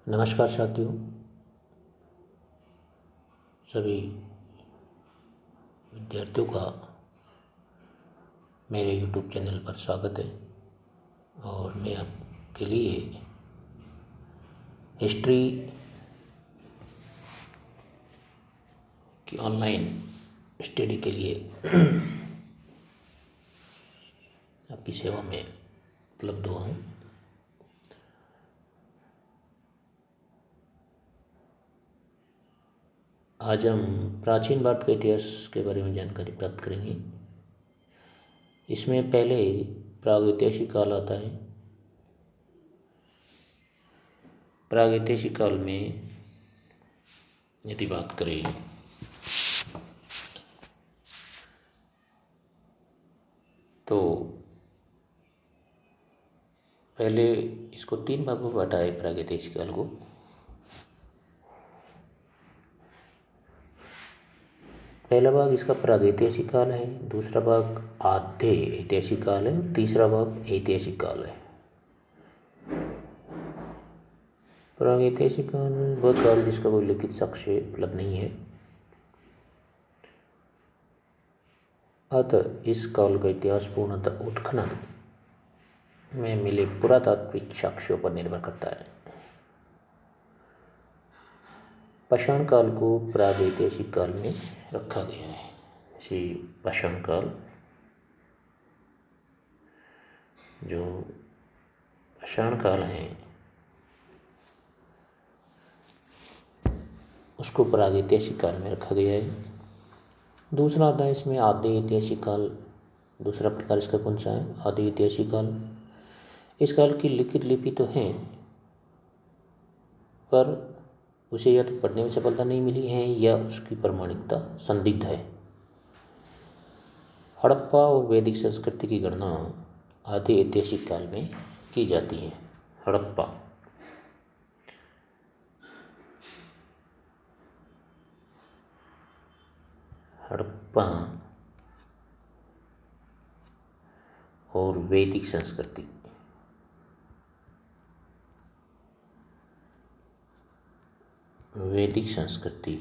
नमस्कार साथियों, सभी विद्यार्थियों का मेरे YouTube चैनल पर स्वागत है। और मैं आपके लिए हिस्ट्री की ऑनलाइन स्टडी के लिए आपकी सेवा में उपलब्ध हुआ हूँ। आज हम प्राचीन भारत के इतिहास के बारे में जानकारी प्राप्त करेंगे। इसमें पहले प्रागैतिहासिक काल आता है। प्रागैतिहासिक काल में यदि बात करें तो पहले इसको 3 भागों में बांटा है प्रागैतिहासिक काल को। पहला भाग इसका प्रागैतिहासिक काल है, दूसरा भाग आद्य ऐतिहासिक काल है, तीसरा भाग ऐतिहासिक काल है। प्रागैतिहासिक काल वह काल जिसका कोई लिखित साक्ष्य उपलब्ध नहीं है, अतः इस काल का इतिहास पूर्णतः उत्खनन में मिले पुरातात्विक साक्ष्यों पर निर्भर करता है। पाषाण काल को प्रागैतिहासिक काल में रखा गया है। इसी पाषाण काल, जो पाषाण काल है, उसको प्रागैतिहासिक काल में रखा गया है। दूसरा आता है इसमें आद्य ऐतिहासिक काल। दूसरा प्रकार इसका कौन सा है? आद्य ऐतिहासिक काल। इस काल की लिखित लिपि तो है, पर उसे या तो पढ़ने में सफलता नहीं मिली है या उसकी प्रमाणिकता संदिग्ध है। हड़प्पा और वैदिक संस्कृति की गणना आद्य ऐतिहासिक काल में की जाती है। हड़प्पा हड़प्पा और वैदिक संस्कृति, वैदिक संस्कृति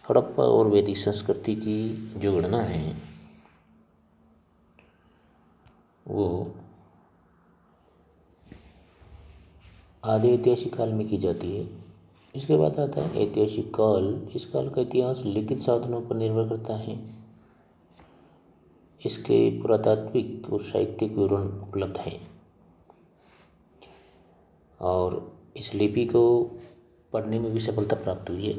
हड़प्पा और वैदिक संस्कृति की जो गणना है वो आद्य ऐतिहासिक काल में की जाती है। इसके बाद आता है ऐतिहासिक काल। इस काल का इतिहास लिखित साधनों पर निर्भर करता है। इसके पुरातात्विक और साहित्यिक विवरण उपलब्ध हैं और इस लिपि को पढ़ने में भी सफलता प्राप्त हुई है।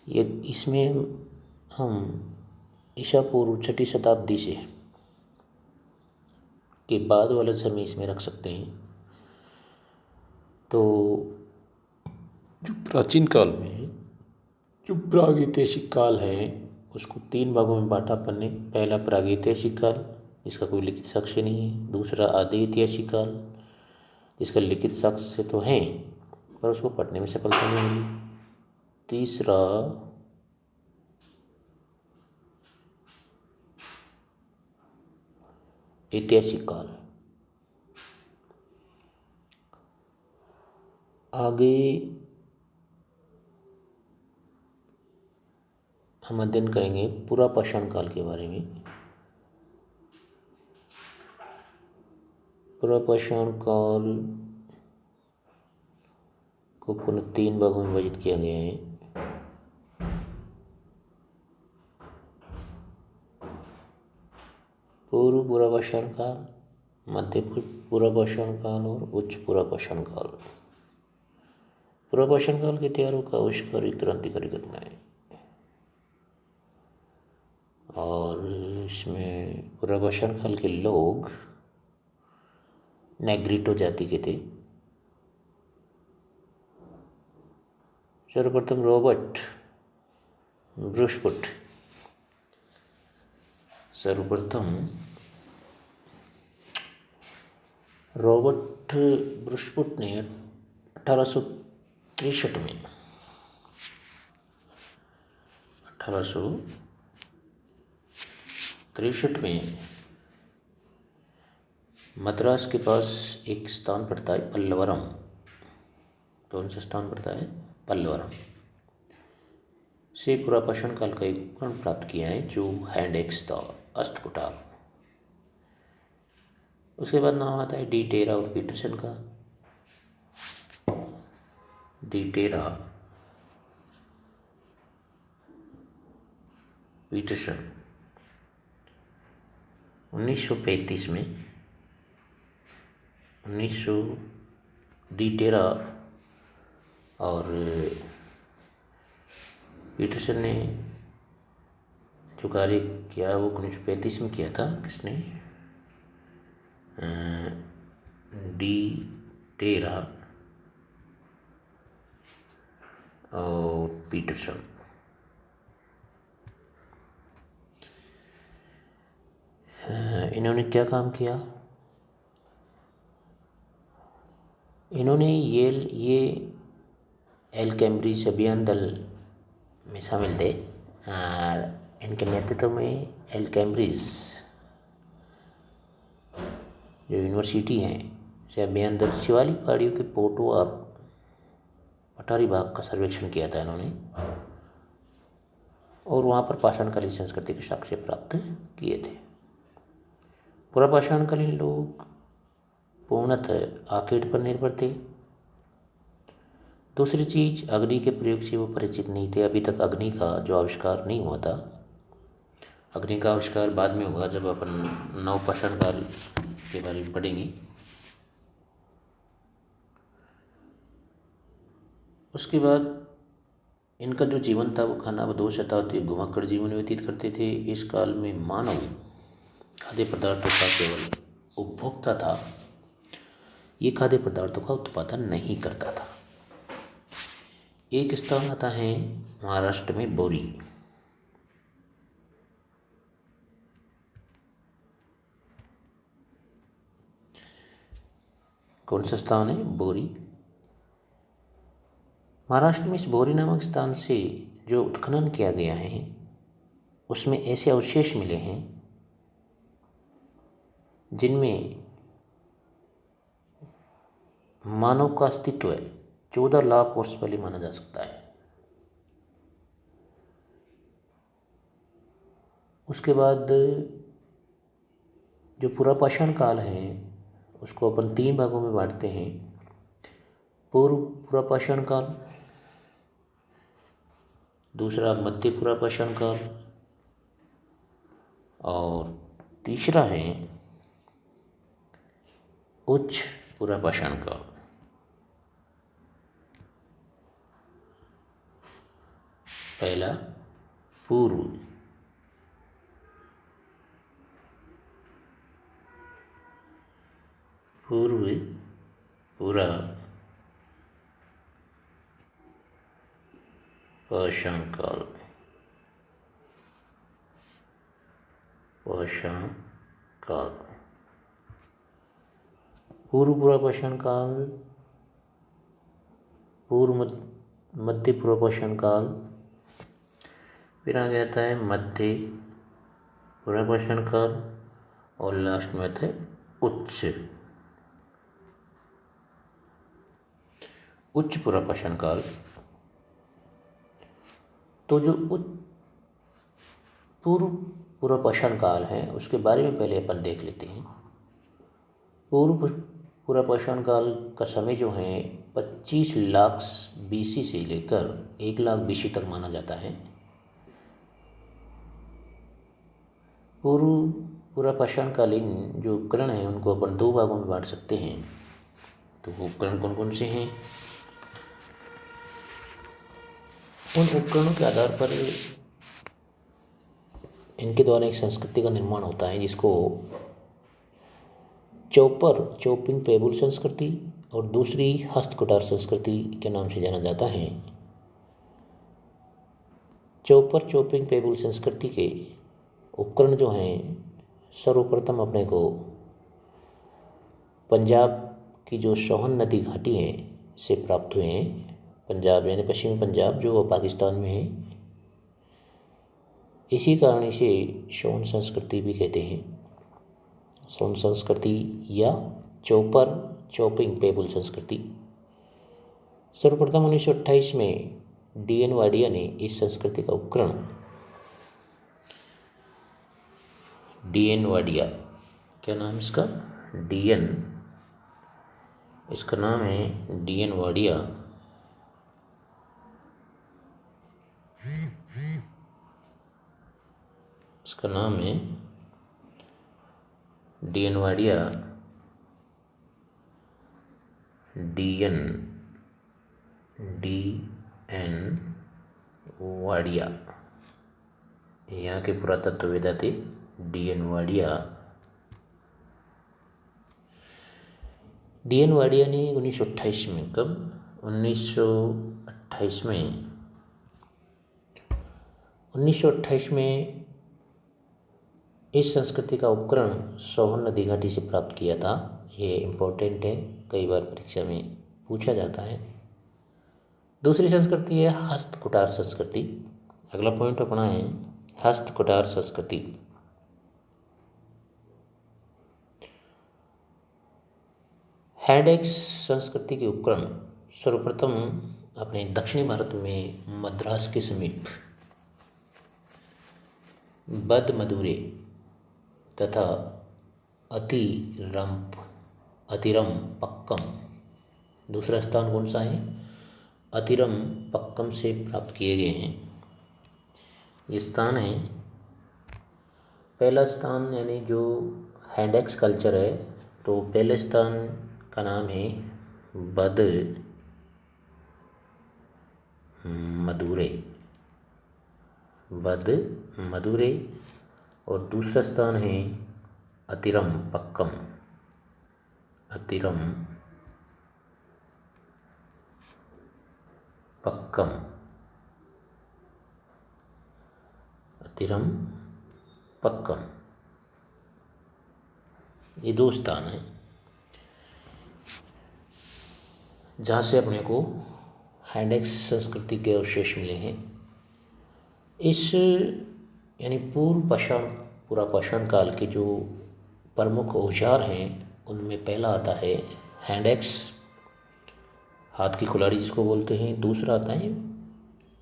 ये इसमें हम ईसा पूर्व 6वीं शताब्दी से के बाद वाला समय इसमें रख सकते हैं। तो जो प्राचीन काल में जो प्रागैतिहासिक काल है उसको 3 भागों में बांटा अपन ने। पहला प्रागैतिहासिक काल, जिसका कोई लिखित साक्ष्य नहीं है। दूसरा आद्य ऐतिहासिक काल, जिसका लिखित साक्ष्य तो है पर उसको पढ़ने में सफलता नहीं मिली। तीसरा ऐतिहासिक काल। आगे हम अध्ययन करेंगे पुरापाषाण काल के बारे में। पुरापाषाण काल को पुनः 3 भागों में विभाजित किया गया है। पूर्व पुरापाषाण काल, मध्य पुरापाषाण काल और उच्च पुरापाषाण काल। पुरापाषाण काल के हथियारों का आविष्कार एक क्रांतिकारी घटना है और इसमें पुरापाषाण काल के लोग नेग्रिटो जाति के थे। सर्वप्रथम रॉबर्ट ब्रुसपुट ने 1863 में मद्रास के पास एक स्थान पड़ता है पल्लवरम। कौन सा स्थान पड़ता है? पल्लवरम से पुरापाषाण काल का एक उपकरण प्राप्त किया है जो हैंड एक्स था, अस्त कुठार। उसके बाद नाम आता है डी टेरा और पीटरसन का। डी टेरा, पीटरसन 1935 में 1900 डी टेरा और पीटरसन ने जो कार्य किया वो 1935 में किया था। किसने? डी टेरा और पीटरसन। इन्होंने क्या काम किया? इन्होंने ये एल कैम्ब्रिज अभियान दल में शामिल थे। इनके नेतृत्व में एल कैम्ब्रिज जो यूनिवर्सिटी है से अभियान दल शिवालिक पहाड़ियों के पोटो और पठारी भाग का सर्वेक्षण किया था इन्होंने, और वहाँ पर पाषाणकालीन संस्कृति के साक्ष्य प्राप्त किए थे। पुरापाषाणकालीन लोग पूर्णतः आकेट पर निर्भर थे। दूसरी चीज, अग्नि के प्रयोग से वो परिचित नहीं थे। अभी तक अग्नि का जो आविष्कार नहीं हुआ था। अग्नि का आविष्कार बाद में होगा जब अपन नवपाषाण काल के बारे में पढ़ेंगे। उसके बाद इनका जो जीवन था वो खानाबदोश शताब्दी घुमक्कड़ जीवन व्यतीत करते थे। इस काल में मानव खाद्य पदार्थों का केवल उपभोक्ता था, ये खाद्य पदार्थों का उत्पादन नहीं करता था। एक स्थान आता है महाराष्ट्र में बोरी। कौन सा स्थान है? बोरी। महाराष्ट्र में इस बोरी नामक स्थान से जो उत्खनन किया गया है उसमें ऐसे अवशेष मिले हैं जिनमें मानव का अस्तित्व 14 लाख वर्ष पहले माना जा सकता है। उसके बाद जो पुरापाषाण काल है उसको अपन 3 भागों में बांटते हैं। पूर्व पुरापाषाण काल, दूसरा मध्य पुरापाषाण काल, और तीसरा है उच्च पुरापाषाण काल। पहला पूर्व, पुरापाषाण काल, पूर्व पुरापाषाण काल, मध्य पुरापाषाण काल, फिर आगे आता है मध्य पुरापाषाण काल, और लास्ट में आता है उच्च पुरापाषाण काल। तो जो पूर्व पुरापाषाण काल है उसके बारे में पहले अपन देख लेते हैं। पूर्व पुरापाषाण काल का समय जो है 25 लाख BC से लेकर 1 लाख BC तक माना जाता है। पूर्व पुरापाषाण कालीन जो उपकरण हैं उनको अपन 2 भागों में बांट सकते हैं। तो वो उपकरण कौन कौन से हैं? उन उपकरणों के आधार पर इनके द्वारा एक संस्कृति का निर्माण होता है जिसको चोपिंग पेबुल संस्कृति और दूसरी हस्तकुटार संस्कृति के नाम से जाना जाता है। चोपिंग पेबुल संस्कृति के उपकरण जो हैं सर्वप्रथम अपने को पंजाब की जो सोहन नदी घाटी है से प्राप्त हुए हैं। पंजाब यानी पश्चिमी पंजाब जो पाकिस्तान में है, इसी कारण इसे सोहन संस्कृति भी कहते हैं। सोन संस्कृति या चोपर चोपिंग पेबुल संस्कृति। सर्वप्रथम 1928 में डी.एन. वाडिया ने इस संस्कृति का उपकरण डी.एन. वाडिया, क्या नाम इसका? डी.एन. इसका नाम है डी.एन. वाडिया। इसका नाम है डी.एन. वाडिया, डी.एन. वाडिया, यहाँ के पुरातत्ववेत्ता थे डी.एन. वाडिया। डी.एन. वाडिया ने 1928 में, कब? 1928 में 1928 में इस संस्कृति का उपकरण सोहन नदी घाटी से प्राप्त किया था। ये इम्पोर्टेंट है, कई बार परीक्षा में पूछा जाता है। दूसरी संस्कृति है हस्त कुटार संस्कृति। अगला पॉइंट अपना है हस्त कुटार संस्कृति। हैंडएक्स संस्कृति के उपकरण सर्वप्रथम अपने दक्षिणी भारत में मद्रास के समीप बदमदुरे तथा अतिरम पक्कम, दूसरा स्थान कौन सा है? अतिरम पक्कम से प्राप्त किए गए हैं। ये स्थान है, पहला स्थान यानी जो हैंडएक्स कल्चर है, तो पहले स्थान का नाम है बद मदुरे और दूसरा स्थान है अतिरम पक्कम। अतिरम पक्कम, ये दो स्थान हैं जहाँ से अपने को हैंडएक्स संस्कृति के अवशेष मिले हैं। इस यानी पूरा पाषाण काल के जो प्रमुख औजार हैं उनमें पहला आता है हैंडएक्स, हाथ की कुल्हाड़ी जिसको बोलते हैं। दूसरा आता है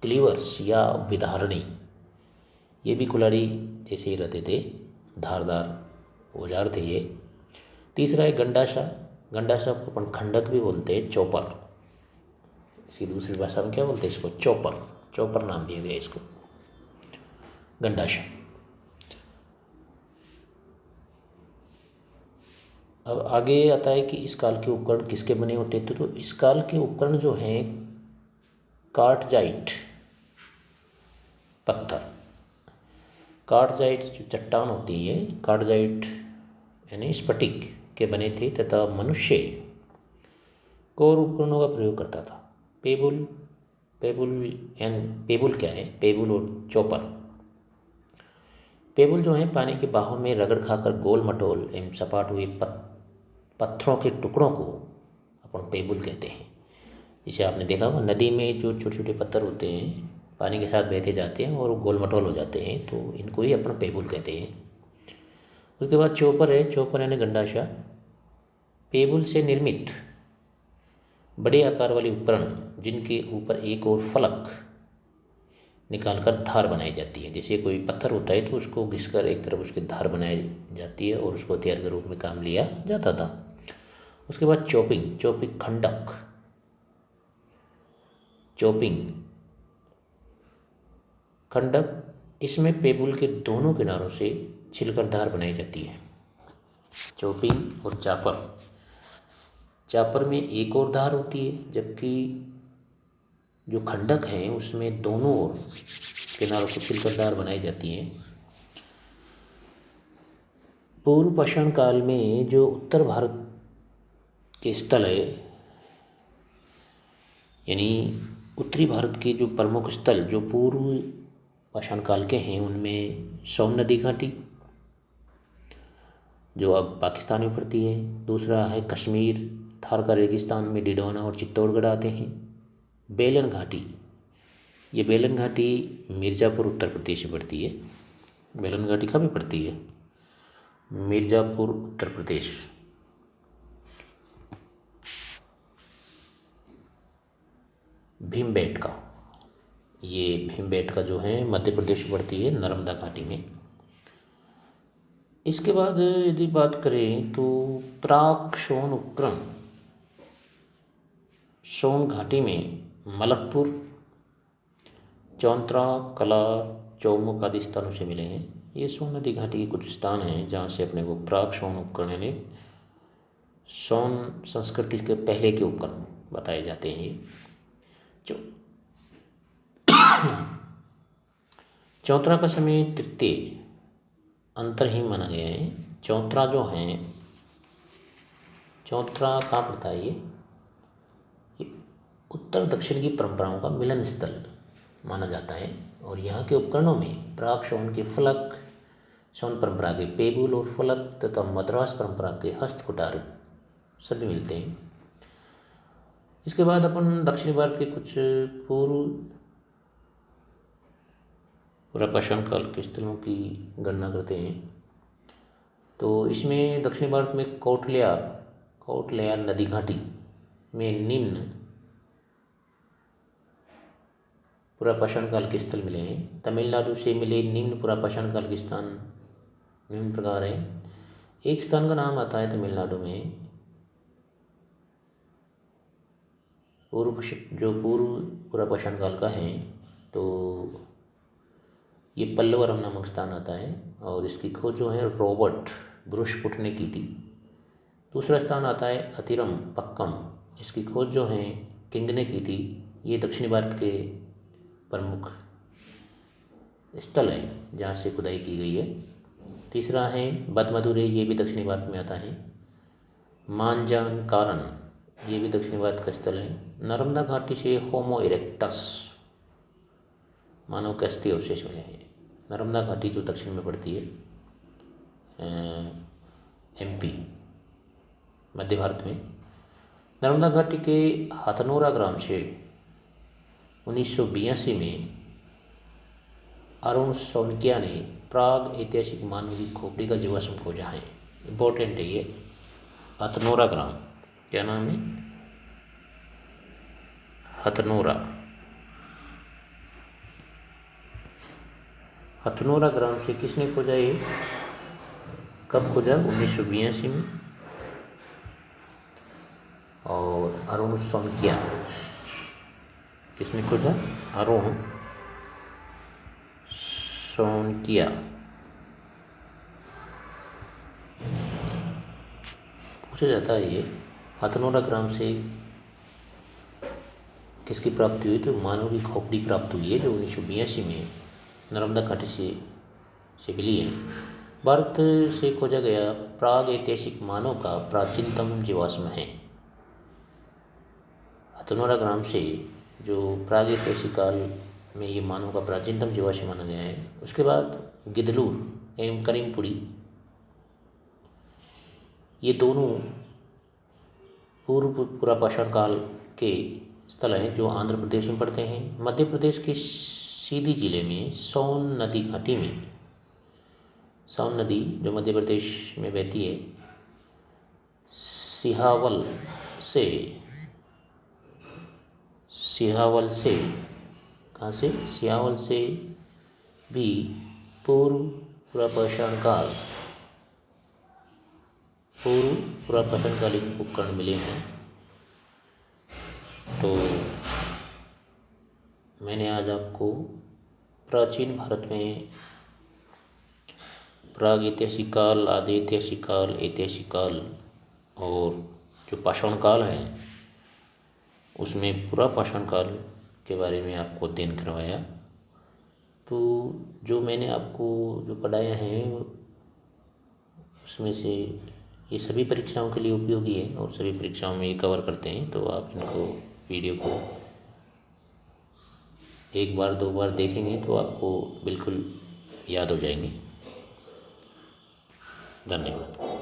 क्लीवर्स या विधारणी, ये भी कुल्हाड़ी जैसे ही रहते थे, धारदार औजार थे ये। तीसरा है गंडासा को अपन खंडक भी बोलते हैं, चौपर, इसी दूसरी भाषा में क्या बोलते हैं इसको? चौपर नाम दिया गया इसको, गंडाशा। अब आगे आता है कि इस काल के उपकरण किसके बने होते थे। तो इस काल के उपकरण जो हैं कार्टजाइट पत्थर, कार्टजाइट जो चट्टान होती है, कार्टजाइट यानी स्फटिक के बने थे तथा मनुष्य कोर उपकरणों का प्रयोग करता था। पेबुल क्या है? पेबुल और चौपर। पेबुल जो है पानी के बहाव में रगड़ खाकर गोल मटोल एवं सपाट हुए पत्थरों के टुकड़ों को अपन पेबुल कहते हैं। जिसे आपने देखा होगा नदी में जो छोटे छोटे पत्थर होते हैं पानी के साथ बहते जाते हैं और गोल मटोल हो जाते हैं, तो इनको ही अपन पेबुल कहते हैं। उसके बाद चौपर है, चौपर यानी गंडाशा। पेबुल से निर्मित बड़े आकार वाली उपकरण जिनके ऊपर एक और फलक निकालकर धार बनाई जाती है। जैसे कोई पत्थर होता है तो उसको घिसकर एक तरफ उसकी धार बनाई जाती है और उसको हथियार के रूप में काम लिया जाता था। उसके बाद चोपिंग खंडक, इसमें पेबुल के दोनों किनारों से छिलकर धार बनाई जाती है। चोपिंग और चापर में एक और धार होती है, जबकि जो खंडक है उसमें दोनों ओर किनारों को छिलकर धार बनाई जाती है। पूर्व पाषाण काल में जो उत्तर भारत के स्थल है, यानी उत्तरी भारत के जो प्रमुख स्थल जो पूर्व पाषाण काल के हैं, उनमें सोन नदी घाटी जो अब पाकिस्तान में पड़ती है। दूसरा है कश्मीर, थार का रेगिस्तान में डिडौना और चित्तौड़गढ़ आते हैं। बेलन घाटी, ये बेलन घाटी मिर्ज़ापुर उत्तर प्रदेश में पड़ती है। बेलन घाटी कहाँ पे पड़ती है? मिर्ज़ापुर उत्तर प्रदेश। भीमबेटका, ये भीमबेटका जो है मध्य प्रदेश में पड़ती है, नर्मदा घाटी में। इसके बाद यदि बात करें तो प्राक सोन उपकरण सोन घाटी में मलकपुर, चौंतरा, कलार, चौमुख आदि स्थानों से मिले हैं। ये सोन नदी घाटी के कुछ स्थान हैं जहाँ से अपने को प्राक सोन उपकरण यानी सोन संस्कृति के पहले के उपकरण बताए जाते हैं। ये जो चौंतरा का समय तृतीय अंतरहीन माना गया है। चौंतरा जो है, चौंतरा कहाँ पड़ता है? ये उत्तर दक्षिण की परंपराओं का मिलन स्थल माना जाता है और यहाँ के उपकरणों में प्राक सोन के फलक, सोन परंपरा के पेगुल और फलक तथा मद्रास परंपरा के हस्त कुठार सभी मिलते हैं। इसके बाद अपन दक्षिणी भारत के कुछ पुरापाषाण काल के स्थलों की गणना करते हैं। तो इसमें दक्षिणी भारत में कोटलियार नदी घाटी में निम्न पुरापाषाण काल के स्थल मिले हैं। तमिलनाडु से मिले निम्न पुरापाषाण काल के स्थान निम्न प्रकार है। एक स्थान का नाम आता है तमिलनाडु में पूर्व पुरापाषाण काल का है, तो ये पल्लवरम नामक स्थान आता है और इसकी खोज जो है रॉबर्ट ब्रुशपुट ने की थी। दूसरा स्थान आता है अतिरम पक्कम, इसकी खोज जो है किंग ने की थी। ये दक्षिणी भारत के प्रमुख स्थल है जहाँ से खुदाई की गई है। तीसरा है बदमदुरे, ये भी दक्षिणी भारत में आता है। मांजान कारण, ये भी दक्षिणी भारत का स्थल है। नर्मदा घाटी से होमो इरेक्टस मानव के अस्थि अवशेष मिले हैं। नर्मदा घाटी जो दक्षिण में पड़ती है, MP मध्य भारत में। नर्मदा घाटी के हथनोरा ग्राम से 1982 में अरुण सोनकिया ने प्राग ऐतिहासिक मानव की खोपड़ी का जीवाश्म खोजा है। इम्पोर्टेंट है ये। हथनोरा ग्राम, क्या नाम है? हथनोरा ग्राम से किसने खोजा? ये कब खोजा? 1982 में। और अरुण सोनकिया किसने खोजा? अरुण सोनकिया। पूछा जाता है ये हथनोरा ग्राम से किसकी प्राप्ति हुई? तो मानव की खोपड़ी प्राप्त हुई है जो 1982 में नर्मदा घाटी से मिली है। भारत से खोजा गया प्राग ऐतिहासिक मानव का प्राचीनतम जीवाश्म है। हथनोरा ग्राम से जो प्राग ऐतिहासिक काल में ये मानव का प्राचीनतम जीवाश्म माना गया है। उसके बाद गिदलूर एवं करीमपुरी, ये दोनों पूर्व पुरापाषाण काल के स्थल हैं जो आंध्र प्रदेश में पड़ते हैं। मध्य प्रदेश के सीधी जिले में सोन नदी घाटी में, सोन नदी जो मध्य प्रदेश में बहती है, सिहावल से कहाँ से? सिहावल से भी पूर्व पुरापाषाणकालीन उपकरण मिले हैं। तो मैंने आज आपको प्राचीन भारत में प्राग ऐतिहासिक काल, आदि ऐतिहासिक काल, ऐतिहासिक काल और जो पाषाण काल है उसमें पुरापाषाण काल के बारे में आपको अध्ययन करवाया। तो जो मैंने आपको जो पढ़ाया है उसमें से ये सभी परीक्षाओं के लिए उपयोगी है और सभी परीक्षाओं में ये कवर करते हैं। तो आप इनको वीडियो को एक बार दो बार देखेंगे तो आपको बिल्कुल याद हो जाएंगे। धन्यवाद।